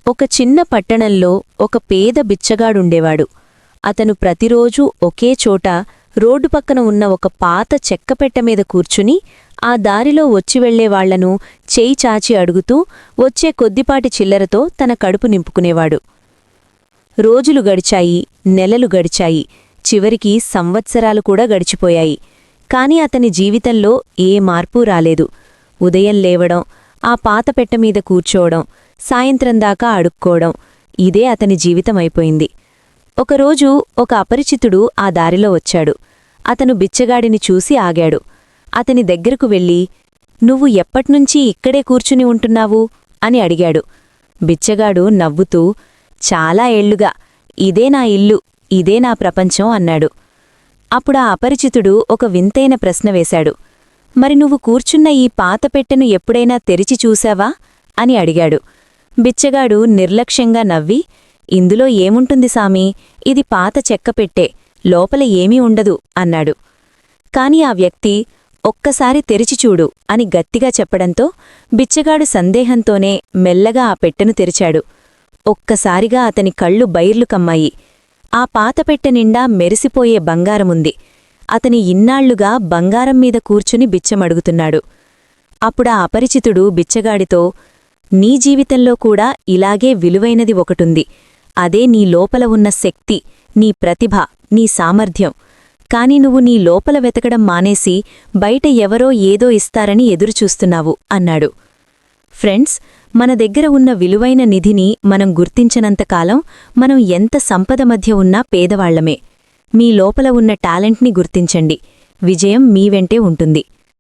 ఒక చిన్న పట్టణంలో ఒక పేద బిచ్చగాడుండేవాడు. అతను ప్రతిరోజూ ఒకే చోట రోడ్డు పక్కన ఉన్న ఒక పాత చెక్కపెట్ట మీద కూర్చుని ఆ దారిలో వచ్చి వెళ్లేవాళ్లను చేయి చాచి అడుగుతూ వచ్చే కొద్దిపాటి చిల్లరతో తన కడుపు నింపుకునేవాడు. రోజులు గడిచాయి, నెలలు గడిచాయి, చివరికి సంవత్సరాలు కూడా గడిచిపోయాయి. కాని అతని జీవితంలో ఏ మార్పూ రాలేదు. ఉదయం లేవడం, ఆ పాత పెట్టమీద కూర్చోవడం, సాయంత్రం దాకా అడుక్కోవడం, ఇదే అతని జీవితమైపోయింది. ఒకరోజు ఒక అపరిచితుడు ఆ దారిలో వచ్చాడు. అతను బిచ్చగాడిని చూసి ఆగాడు. అతని దగ్గరకు వెళ్ళి, "నువ్వు ఎప్పట్నుంచి ఇక్కడే కూర్చుని ఉంటున్నావు?" అని అడిగాడు. బిచ్చగాడు నవ్వుతూ, "చాలా ఏళ్లుగా. ఇదే నా ఇల్లు, ఇదే నా ప్రపంచం" అన్నాడు. అప్పుడా అపరిచితుడు ఒక వింతైన ప్రశ్న వేశాడు. "మరి నువ్వు కూర్చున్న ఈ పాత పెట్టెను ఎప్పుడైనా తెరిచి చూశావా?" అని అడిగాడు. బిచ్చగాడు నిర్లక్ష్యంగా నవ్వి, "ఇందులో ఏముంటుంది సామీ, ఇది పాత చెక్కపెట్టే, లోపల ఏమీ ఉండదు" అన్నాడు. కాని ఆ వ్యక్తి, "ఒక్కసారి తెరిచిచూడు" అని గట్టిగా చెప్పడంతో బిచ్చగాడు సందేహంతోనే మెల్లగా ఆ పెట్టెను తెరిచాడు. ఒక్కసారిగా అతని కళ్ళు బైర్లు కమ్మాయి. ఆ పాత పెట్టె నిండా మెరిసిపోయే బంగారముంది. అతని ఇన్నాళ్లుగా బంగారం మీద కూర్చుని బిచ్చమడుగుతున్నాడు. అప్పుడా అపరిచితుడు బిచ్చగాడితో, "నీ జీవితంలో కూడా ఇలాగే విలువైనది ఒకటుంది. అదే నీ లోపల ఉన్న శక్తి, నీ ప్రతిభ, నీ సామర్థ్యం. కాని నువ్వు నీ లోపల వెతకడం మానేసి బయట ఎవరో ఏదో ఇస్తారని ఎదురుచూస్తున్నావు" అన్నాడు. ఫ్రెండ్స్, మన దగ్గర ఉన్న విలువైన నిధిని మనం గుర్తించనంతకాలం మనం ఎంత సంపద మధ్య ఉన్నా పేదవాళ్లమే. మీ లోపల ఉన్న టాలెంట్ని గుర్తించండి. విజయం మీ వెంటే ఉంటుంది.